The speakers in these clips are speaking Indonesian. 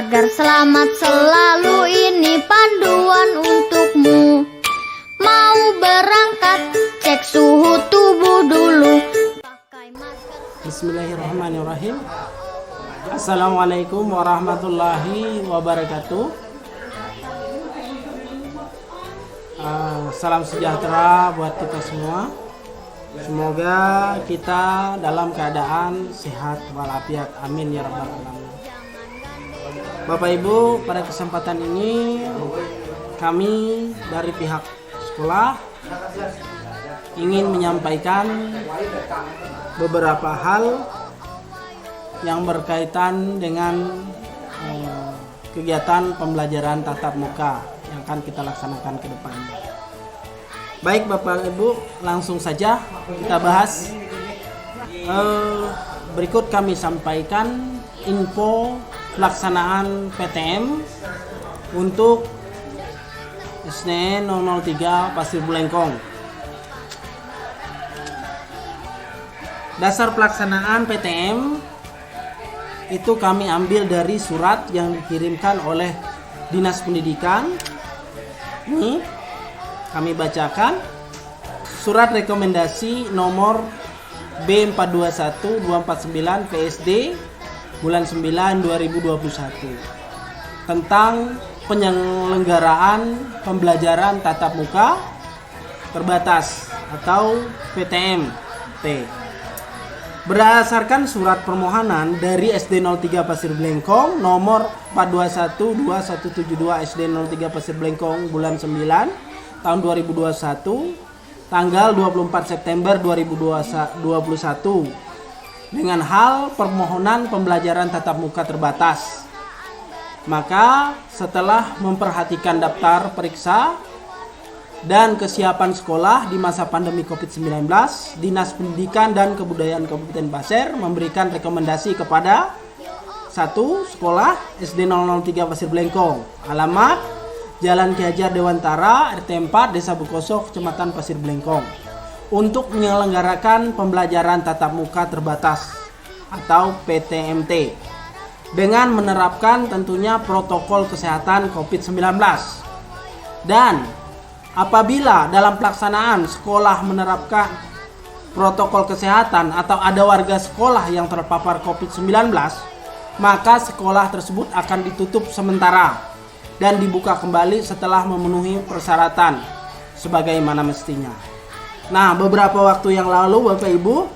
agar selamat selalu, ini panduan untukmu. Mau berangkat, cek suhu tubuh dulu. Pakai masker. Bismillahirrahmanirrahim. Assalamualaikum warahmatullahi wabarakatuh. Salam sejahtera buat kita semua. Semoga kita dalam keadaan sehat walafiat. Amin ya rabbal alamin. Bapak Ibu, pada kesempatan ini kami dari pihak sekolah ingin menyampaikan beberapa hal yang berkaitan dengan kegiatan pembelajaran tatap muka yang akan kita laksanakan ke depannya. Baik Bapak Ibu, langsung saja kita bahas. Berikut kami sampaikan info pelaksanaan PTM untuk SDN 003 Pasir Bulengkong. Dasar pelaksanaan PTM itu kami ambil dari surat yang dikirimkan oleh Dinas Pendidikan. Ini kami bacakan surat rekomendasi nomor B421249 PSD bulan 9 2021 tentang penyelenggaraan pembelajaran tatap muka terbatas atau PTM-T. Berdasarkan surat permohonan dari SD 03 Pasir Bulengkong nomor 421272 SD 03 Pasir Bulengkong bulan 9 tahun 2021 tanggal 24 September 2021 dengan hal permohonan pembelajaran tatap muka terbatas. Maka setelah memperhatikan daftar periksa dan kesiapan sekolah di masa pandemi COVID-19, Dinas Pendidikan dan Kebudayaan Kabupaten Pasir memberikan rekomendasi kepada 1. Sekolah SD 003 Pasir Bulengkong, alamat Jalan Ki Hajar Dewantara, RT 4, Desa Bukoso, Kecamatan Pasir Bulengkong, untuk menyelenggarakan pembelajaran tatap muka terbatas atau PTM-T dengan menerapkan tentunya protokol kesehatan COVID-19. Dan apabila dalam pelaksanaan sekolah menerapkan protokol kesehatan atau ada warga sekolah yang terpapar COVID-19, maka sekolah tersebut akan ditutup sementara dan dibuka kembali setelah memenuhi persyaratan sebagaimana mestinya. Nah, beberapa waktu yang lalu Bapak Ibu,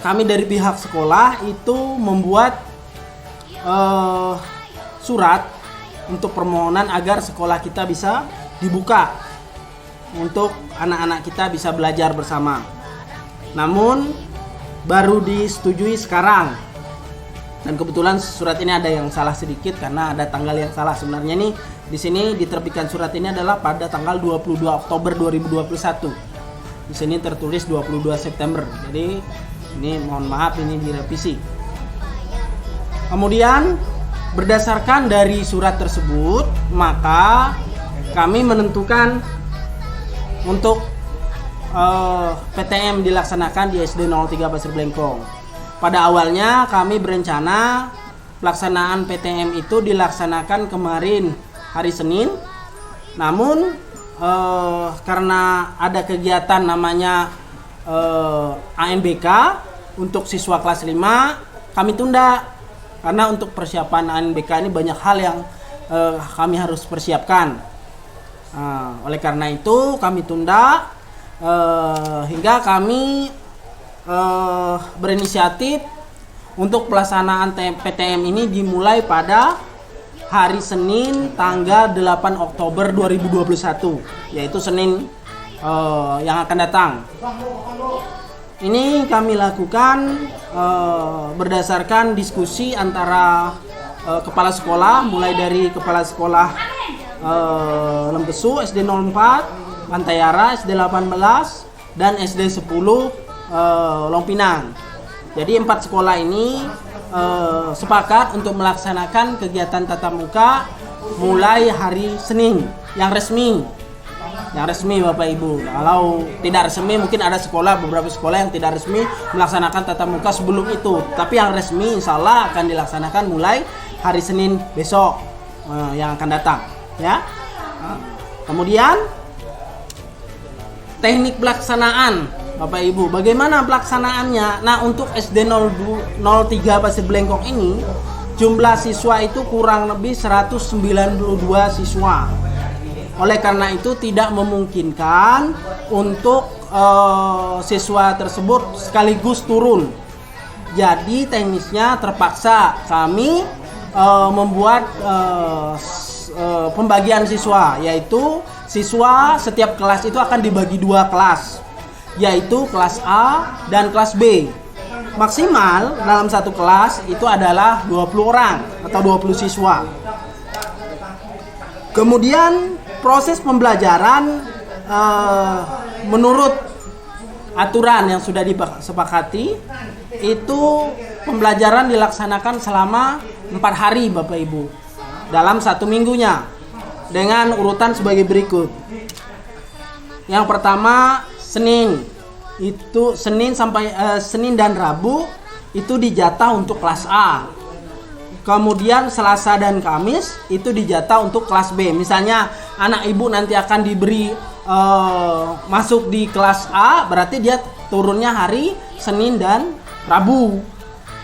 kami dari pihak sekolah itu membuat surat untuk permohonan agar sekolah kita bisa dibuka untuk anak-anak kita bisa belajar bersama. Namun baru disetujui sekarang. Dan kebetulan surat ini ada yang salah sedikit karena ada tanggal yang salah. Sebenarnya nih di sini diterbitkan surat ini adalah pada tanggal 22 Oktober 2021. Di sini tertulis 22 September. Jadi ini mohon maaf ini direvisi. Kemudian berdasarkan dari surat tersebut, maka kami menentukan untuk PTM dilaksanakan di SD 03 Pasir Bulengkong. Pada awalnya kami berencana pelaksanaan PTM itu dilaksanakan kemarin hari Senin. Namun karena ada kegiatan namanya ANBK untuk siswa kelas 5, kami tunda. Karena untuk persiapan ANBK ini banyak hal yang kami harus persiapkan. Oleh karena itu kami tunda hingga kami berinisiatif untuk pelaksanaan PTM ini dimulai pada hari Senin tanggal 8 Oktober 2021, yaitu Senin yang akan datang. Ini kami lakukan berdasarkan diskusi antara kepala sekolah, mulai dari kepala sekolah Lempesu SD 04, Pantayara SD 18 dan SD 10 Lompinang. Jadi 4 sekolah ini sepakat untuk melaksanakan kegiatan tatap muka mulai hari Senin yang resmi. yang resmi Bapak Ibu. Kalau tidak resmi mungkin ada sekolah, beberapa sekolah yang tidak resmi melaksanakan tatap muka sebelum itu. Tapi yang resmi insya Allah akan dilaksanakan mulai hari Senin besok yang akan datang ya. Kemudian teknik pelaksanaan Bapak Ibu, bagaimana pelaksanaannya? Nah, untuk SD 03 Pasir Blengkong ini jumlah siswa itu kurang lebih 192 siswa. Oleh karena itu tidak memungkinkan untuk siswa tersebut sekaligus turun. Jadi teknisnya terpaksa kami membuat pembagian siswa, yaitu siswa setiap kelas itu akan dibagi 2 kelas, yaitu kelas A dan kelas B. Maksimal dalam satu kelas itu adalah 20 orang atau 20 siswa. Kemudian proses pembelajaran menurut aturan yang sudah disepakati itu pembelajaran dilaksanakan selama 4 hari Bapak Ibu dalam 1 minggunya dengan urutan sebagai berikut. Yang pertama Senin, itu Senin dan Rabu itu dijatah untuk kelas A. Kemudian Selasa dan Kamis itu dijatah untuk kelas B. Misalnya anak ibu nanti akan diberi masuk di kelas A, berarti dia turunnya hari Senin dan Rabu.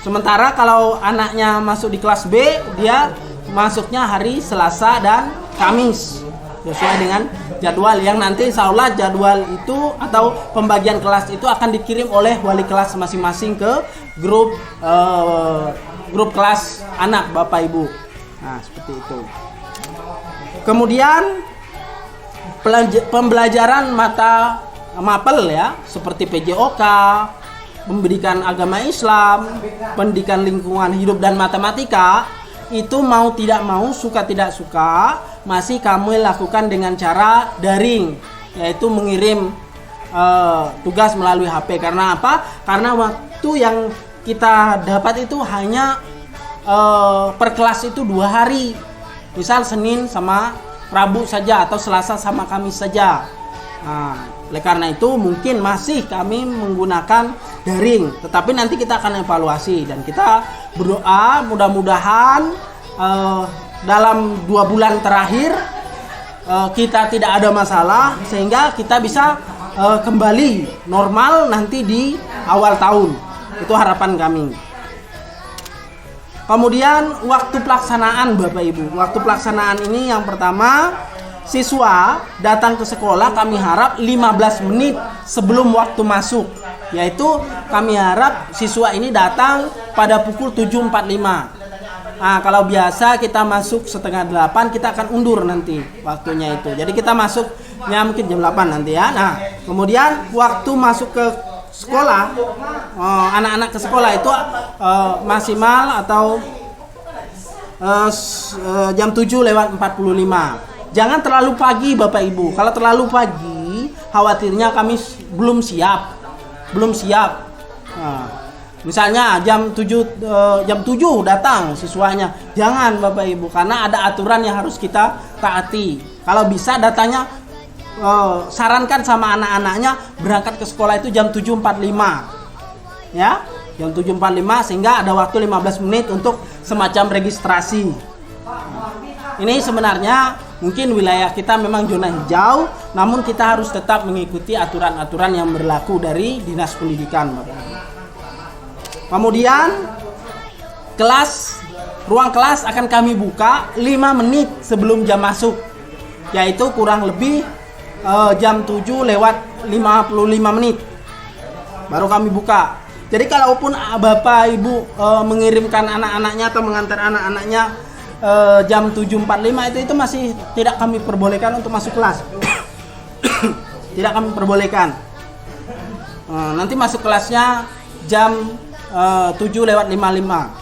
Sementara kalau anaknya masuk di kelas B, dia masuknya hari Selasa dan Kamis, sesuai dengan jadwal yang nanti insya Allah jadwal itu atau pembagian kelas itu akan dikirim oleh wali kelas masing-masing ke grup kelas anak Bapak Ibu. Nah, seperti itu. Kemudian pembelajaran mata mapel ya, seperti PJOK, pendidikan agama Islam, pendidikan lingkungan hidup dan matematika, itu mau tidak mau, suka tidak suka, masih kami lakukan dengan cara daring, yaitu mengirim tugas melalui HP. Karena apa? Karena waktu yang kita dapat itu hanya per kelas itu 2 hari. Misal Senin sama Rabu saja atau Selasa sama Kamis saja. Nah, oleh karena itu mungkin masih kami menggunakan daring, tetapi nanti kita akan evaluasi dan kita berdoa mudah-mudahan dalam 2 bulan terakhir kita tidak ada masalah sehingga kita bisa kembali normal nanti di awal tahun. Itu harapan kami. Kemudian waktu pelaksanaan Bapak Ibu. Waktu pelaksanaan ini yang pertama, siswa datang ke sekolah kami harap 15 menit sebelum waktu masuk. Yaitu kami harap siswa ini datang pada pukul 7.45. Nah, kalau biasa kita masuk setengah 8, kita akan undur nanti waktunya itu. Jadi kita masuknya mungkin jam 8 nanti ya. Nah, kemudian waktu masuk ke sekolah, anak-anak ke sekolah itu maksimal atau jam 7:45. Jangan terlalu pagi Bapak Ibu. Kalau terlalu pagi, khawatirnya kami belum siap. Misalnya jam 7 datang siswanya. Jangan Bapak Ibu, karena ada aturan yang harus kita taati. Kalau bisa datanya sarankan sama anak-anaknya berangkat ke sekolah itu jam 7.45. Ya, jam 7.45 sehingga ada waktu 15 menit untuk semacam registrasi. Ini sebenarnya mungkin wilayah kita memang zona hijau, namun kita harus tetap mengikuti aturan-aturan yang berlaku dari Dinas Pendidikan, Bapak. Kemudian ruang kelas akan kami buka 5 menit sebelum jam masuk, yaitu kurang lebih jam 7:55 menit baru kami buka. Jadi kalaupun Bapak Ibu mengirimkan anak-anaknya atau mengantar anak-anaknya jam 7.45 itu masih tidak kami perbolehkan untuk masuk kelas. Tidak kami perbolehkan. Nanti masuk kelasnya jam 7:55.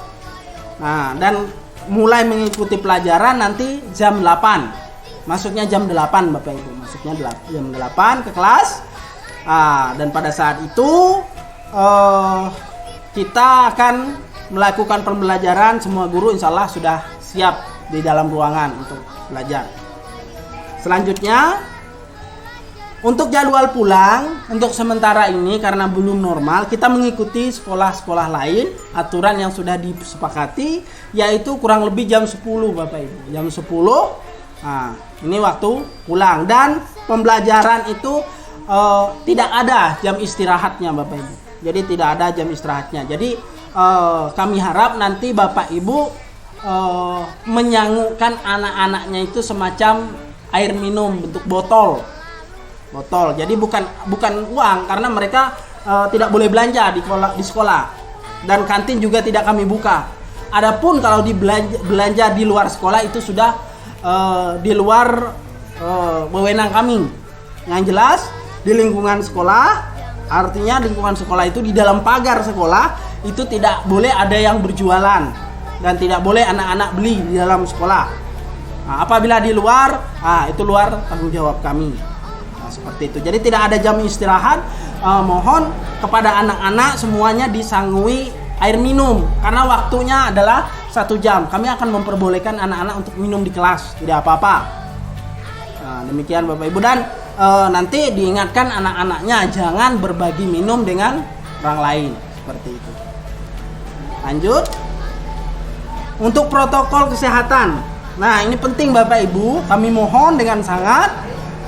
Nah, dan mulai mengikuti pelajaran nanti jam 8. Masuknya jam 8 Bapak Ibu. Masuknya jam 8 ke kelas. Dan pada saat itu kita akan melakukan pembelajaran. Semua guru insya Allah sudah siap di dalam ruangan untuk belajar. Selanjutnya Untuk jadwal pulang, untuk sementara ini karena belum normal, kita mengikuti sekolah-sekolah lain, aturan yang sudah disepakati, yaitu kurang lebih jam 10 Bapak Ibu. Jam 10, nah, ini waktu pulang. Dan pembelajaran itu tidak ada jam istirahatnya Bapak Ibu. Jadi tidak ada jam istirahatnya. Jadi kami harap nanti Bapak Ibu menyanggukan anak-anaknya itu semacam air minum bentuk botol. Jadi bukan uang, karena mereka tidak boleh belanja di sekolah, dan kantin juga tidak kami buka. Adapun kalau belanja di luar sekolah itu sudah di luar wewenang kami. Yang jelas di lingkungan sekolah, artinya lingkungan sekolah itu di dalam pagar sekolah itu tidak boleh ada yang berjualan dan tidak boleh anak-anak beli di dalam sekolah. Nah, apabila di luar, itu luar tanggung jawab kami. Seperti itu. Jadi tidak ada jam istirahat. Mohon kepada anak-anak semuanya disanggui air minum, karena waktunya adalah 1 jam. Kami akan memperbolehkan anak-anak untuk minum di kelas, tidak apa-apa. Nah, demikian Bapak Ibu, dan nanti diingatkan anak-anaknya jangan berbagi minum dengan orang lain, seperti itu. Lanjut. Untuk protokol kesehatan. Nah, ini penting Bapak Ibu, kami mohon dengan sangat.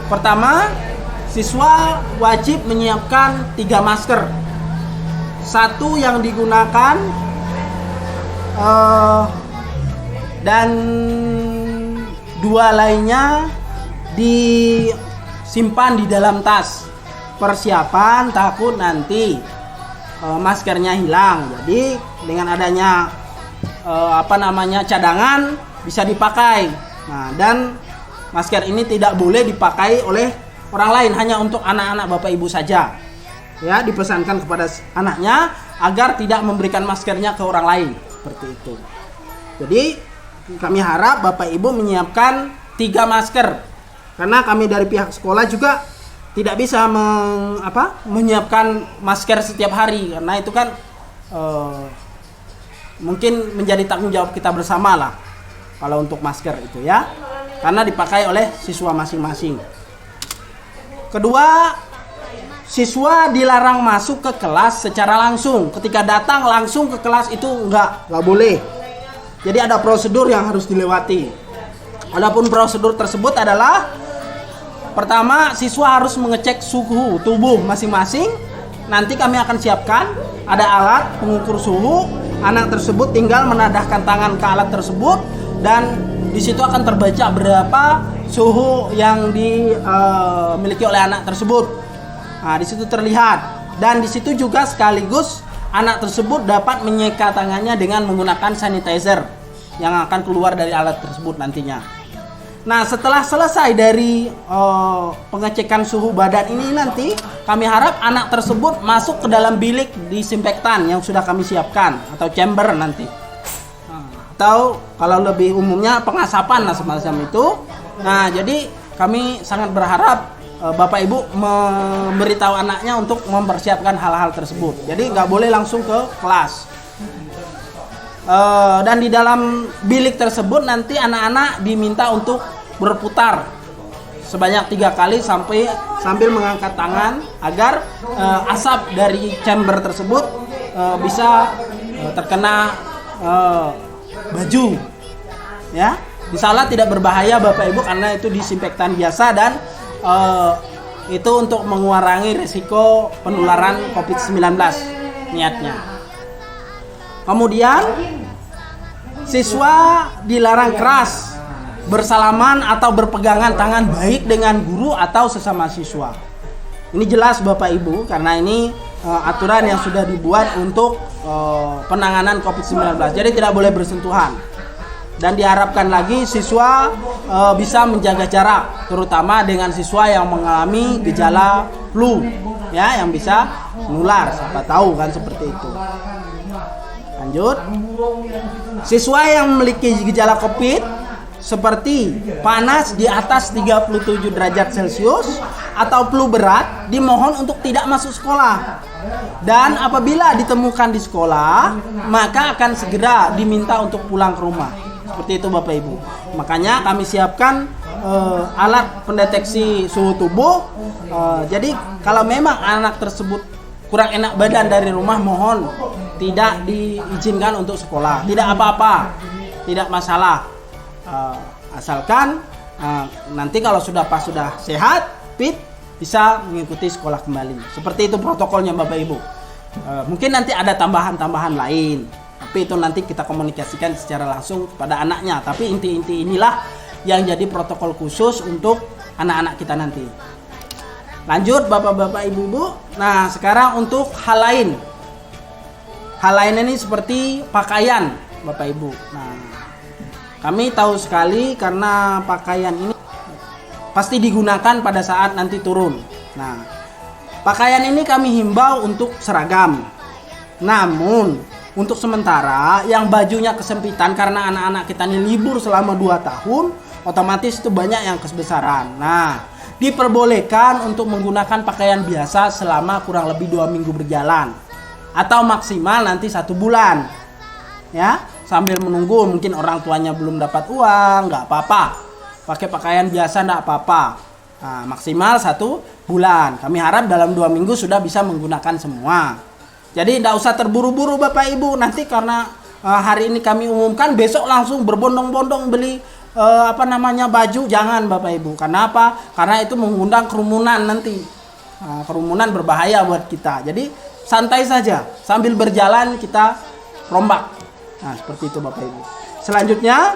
Pertama, siswa wajib menyiapkan 3 masker. 1 yang digunakan dan 2 lainnya disimpan di dalam tas. Persiapan takut nanti maskernya hilang. Jadi dengan adanya cadangan bisa dipakai. Nah, dan masker ini tidak boleh dipakai oleh orang lain, hanya untuk anak-anak Bapak Ibu saja. Ya, dipesankan kepada anaknya agar tidak memberikan maskernya ke orang lain, seperti itu. Jadi kami harap Bapak Ibu menyiapkan 3 masker, karena kami dari pihak sekolah juga tidak bisa menyiapkan masker setiap hari, karena itu kan mungkin menjadi tanggung jawab kita bersama lah kalau untuk masker itu ya, karena dipakai oleh siswa masing-masing. Kedua, siswa dilarang masuk ke kelas secara langsung. Ketika datang langsung ke kelas itu enggak boleh. Jadi ada prosedur yang harus dilewati. Adapun prosedur tersebut adalah, pertama, siswa harus mengecek suhu tubuh masing-masing. Nanti kami akan siapkan ada alat pengukur suhu. Anak tersebut tinggal menadahkan tangan ke alat tersebut, dan di situ akan terbaca berapa suhu yang dimiliki oleh anak tersebut. Nah, di situ terlihat, dan di situ juga sekaligus anak tersebut dapat menyeka tangannya dengan menggunakan sanitizer yang akan keluar dari alat tersebut nantinya. Nah, setelah selesai dari pengecekan suhu badan ini, nanti kami harap anak tersebut masuk ke dalam bilik disinfektan yang sudah kami siapkan, atau chamber nanti. Atau kalau lebih umumnya pengasapan lah semacam itu. Nah, jadi kami sangat berharap Bapak Ibu memberitahu anaknya untuk mempersiapkan hal-hal tersebut. Jadi nggak boleh langsung ke kelas. Dan di dalam bilik tersebut nanti anak-anak diminta untuk berputar sebanyak 3 kali sambil mengangkat tangan agar asap dari chamber tersebut bisa terkena baju, ya. Insyaallah tidak berbahaya Bapak Ibu, karena itu disinfektan biasa, dan itu untuk mengurangi risiko penularan COVID-19 niatnya. Kemudian siswa dilarang keras bersalaman atau berpegangan tangan baik dengan guru atau sesama siswa. Ini jelas Bapak Ibu, karena ini aturan yang sudah dibuat untuk penanganan COVID-19. Jadi tidak boleh bersentuhan. Dan diharapkan lagi siswa bisa menjaga jarak, terutama dengan siswa yang mengalami gejala flu, ya, yang bisa menular. Siapa tahu kan seperti itu. Lanjut. Siswa yang memiliki gejala COVID seperti panas di atas 37 derajat Celcius atau flu berat dimohon untuk tidak masuk sekolah. Dan apabila ditemukan di sekolah, maka akan segera diminta untuk pulang ke rumah. Seperti itu Bapak Ibu. Makanya kami siapkan alat pendeteksi suhu tubuh. Jadi kalau memang anak tersebut kurang enak badan dari rumah, mohon tidak diizinkan untuk sekolah. Tidak apa-apa, tidak masalah. Asalkan nanti kalau sudah sehat, fit, bisa mengikuti sekolah kembali. Seperti itu protokolnya Bapak Ibu. Mungkin nanti ada tambahan-tambahan lain, tapi itu nanti kita komunikasikan secara langsung kepada anaknya. Tapi inti-inti inilah yang jadi protokol khusus untuk anak-anak kita nanti. Lanjut Bapak-bapak, Ibu-ibu. Nah, sekarang untuk hal lain. Hal lain ini seperti pakaian Bapak Ibu. Nah, kami tahu sekali karena pakaian ini pasti digunakan pada saat nanti turun. Nah, pakaian ini kami himbau untuk seragam. Namun, untuk sementara yang bajunya kesempitan karena anak-anak kita ini libur selama 2 tahun, otomatis itu banyak yang kebesaran. Nah, diperbolehkan untuk menggunakan pakaian biasa selama kurang lebih 2 minggu berjalan. Atau maksimal nanti 1 bulan. Ya, sambil menunggu mungkin orang tuanya belum dapat uang, nggak apa-apa. Pakai pakaian biasa nggak apa-apa. Nah, maksimal 1 bulan. Kami harap dalam 2 minggu sudah bisa menggunakan semua. Jadi tidak usah terburu-buru Bapak Ibu. Nanti karena hari ini kami umumkan, besok langsung berbondong-bondong beli baju. Jangan Bapak Ibu. Karena apa? Karena itu mengundang kerumunan nanti. Kerumunan berbahaya buat kita. Jadi santai saja. Sambil berjalan kita rombak. Nah, seperti itu Bapak Ibu. Selanjutnya,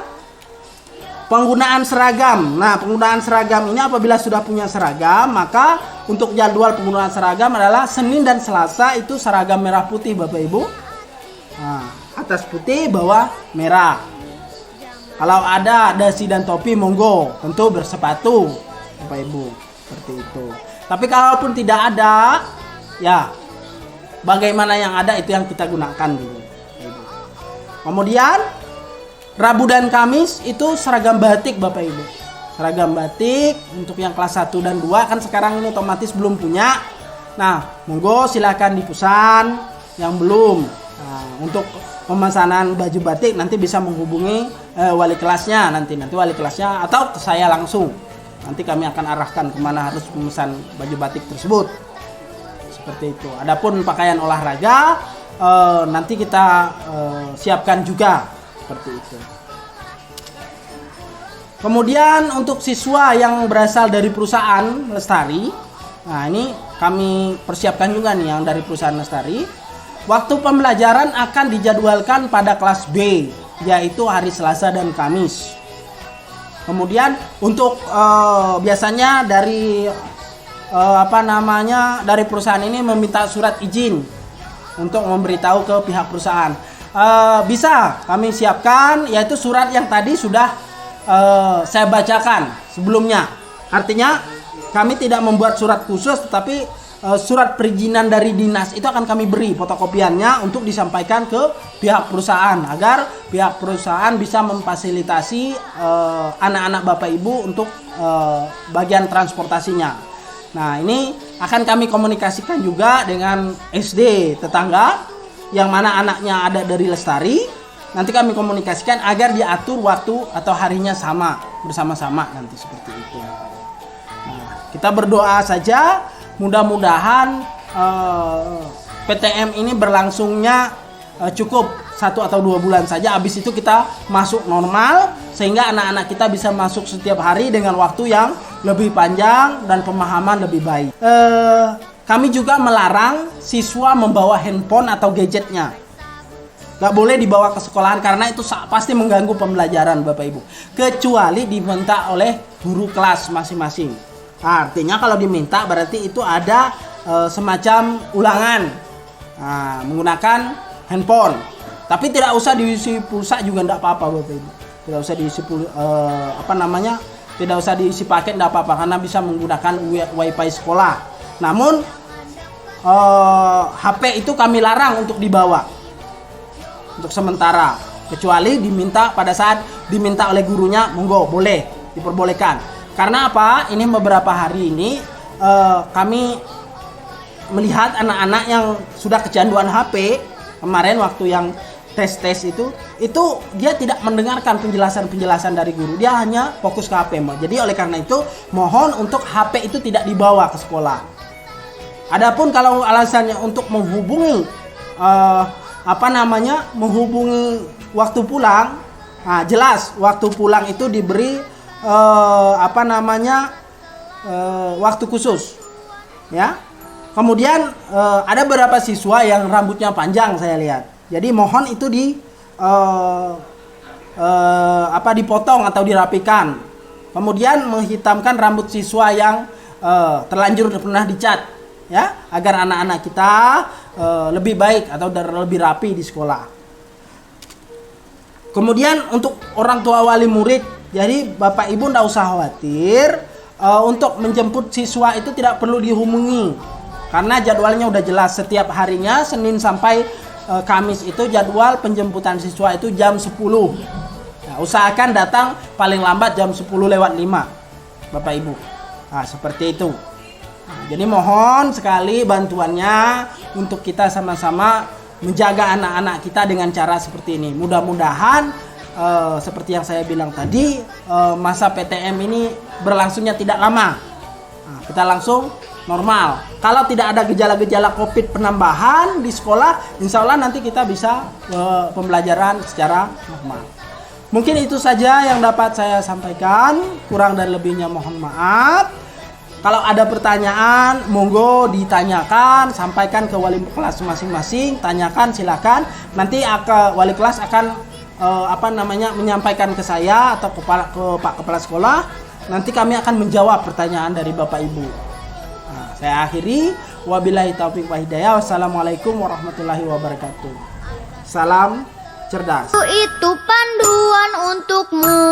penggunaan seragam. Nah, penggunaan seragam ini apabila sudah punya seragam, maka untuk jadwal penggunaan seragam adalah Senin dan Selasa itu seragam merah putih Bapak Ibu. Nah, atas putih, bawah merah. Kalau ada dasi dan topi, monggo, tentu bersepatu Bapak Ibu. Seperti itu. Tapi kalaupun tidak ada, ya bagaimana yang ada itu yang kita gunakan dulu. Kemudian Rabu dan Kamis itu seragam batik Bapak Ibu. Seragam batik untuk yang kelas 1 dan 2 kan sekarang ini otomatis belum punya. Nah, monggo silakan dipesan yang belum. Nah, untuk pemesanan baju batik nanti bisa menghubungi wali kelasnya nanti wali kelasnya atau ke saya langsung. Nanti kami akan arahkan kemana harus memesan baju batik tersebut. Seperti itu. Adapun pakaian olahraga nanti kita siapkan juga seperti itu. Kemudian untuk siswa yang berasal dari perusahaan Lestari, nah ini kami persiapkan juga nih yang dari perusahaan Lestari. Waktu pembelajaran akan dijadwalkan pada kelas B, yaitu hari Selasa dan Kamis. Kemudian untuk biasanya dari dari perusahaan ini meminta surat izin untuk memberitahu ke pihak perusahaan. Bisa kami siapkan, yaitu surat yang tadi sudah saya bacakan sebelumnya. Artinya kami tidak membuat surat khusus, tetapi surat perizinan dari dinas itu akan kami beri fotokopiannya untuk disampaikan ke pihak perusahaan agar pihak perusahaan bisa memfasilitasi anak-anak Bapak Ibu untuk bagian transportasinya. Nah, ini akan kami komunikasikan juga dengan SD tetangga yang mana anaknya ada dari Lestari. Nanti kami komunikasikan agar diatur waktu atau harinya sama bersama-sama nanti seperti itu. Nah, kita berdoa saja mudah-mudahan PTM ini berlangsungnya cukup 1 atau 2 bulan saja. Habis itu kita masuk normal sehingga anak-anak kita bisa masuk setiap hari dengan waktu yang lebih panjang dan pemahaman lebih baik. Kami juga melarang siswa membawa handphone atau gadgetnya. Gak boleh dibawa ke sekolahan karena itu pasti mengganggu pembelajaran Bapak Ibu. Kecuali diminta oleh guru kelas masing-masing. Artinya kalau diminta berarti itu ada semacam ulangan menggunakan handphone. Tapi tidak usah diisi pulsa juga tidak apa-apa Bapak Ibu. Tidak usah diisi tidak usah diisi paket tidak apa-apa karena bisa menggunakan wifi sekolah. Namun HP itu kami larang untuk dibawa untuk sementara, kecuali pada saat diminta oleh gurunya, monggo boleh diperbolehkan. Karena apa? Ini beberapa hari ini kami melihat anak-anak yang sudah kecanduan HP. Kemarin waktu yang tes itu dia tidak mendengarkan penjelasan dari guru, dia hanya fokus ke HP. Jadi oleh karena itu mohon untuk HP itu tidak dibawa ke sekolah. Adapun kalau alasannya untuk menghubungi menghubungi waktu pulang, nah jelas waktu pulang itu diberi waktu khusus ya. Kemudian ada beberapa siswa yang rambutnya panjang saya lihat. Jadi mohon itu dipotong atau dirapikan. Kemudian menghitamkan rambut siswa yang terlanjur pernah dicat ya, agar anak-anak kita lebih baik atau lebih rapi di sekolah. Kemudian untuk orang tua wali murid, jadi Bapak Ibu tidak usah khawatir untuk menjemput siswa itu tidak perlu dihubungi. Karena jadwalnya udah jelas, setiap harinya Senin sampai Kamis itu jadwal penjemputan siswa itu jam 10. Nah, usahakan datang paling lambat jam 10:05 Bapak Ibu. Nah, seperti itu. Nah, jadi mohon sekali bantuannya untuk kita sama-sama menjaga anak-anak kita dengan cara seperti ini. Mudah-mudahan seperti yang saya bilang tadi, masa PTM ini berlangsungnya tidak lama. Nah, kita langsung normal. Kalau tidak ada gejala-gejala COVID penambahan di sekolah, insya Allah nanti kita bisa pembelajaran secara normal. Mungkin itu saja yang dapat saya sampaikan. Kurang dan lebihnya mohon maaf. Kalau ada pertanyaan, monggo ditanyakan, sampaikan ke wali kelas masing-masing, tanyakan silakan. Nanti wali kelas akan menyampaikan ke saya atau ke Pak Kepala Sekolah. Nanti kami akan menjawab pertanyaan dari Bapak Ibu. Saya akhiri, wabillahi taufiq wa hidayah. Wassalamualaikum warahmatullahi wabarakatuh. Salam cerdas. Itu panduan untukmu.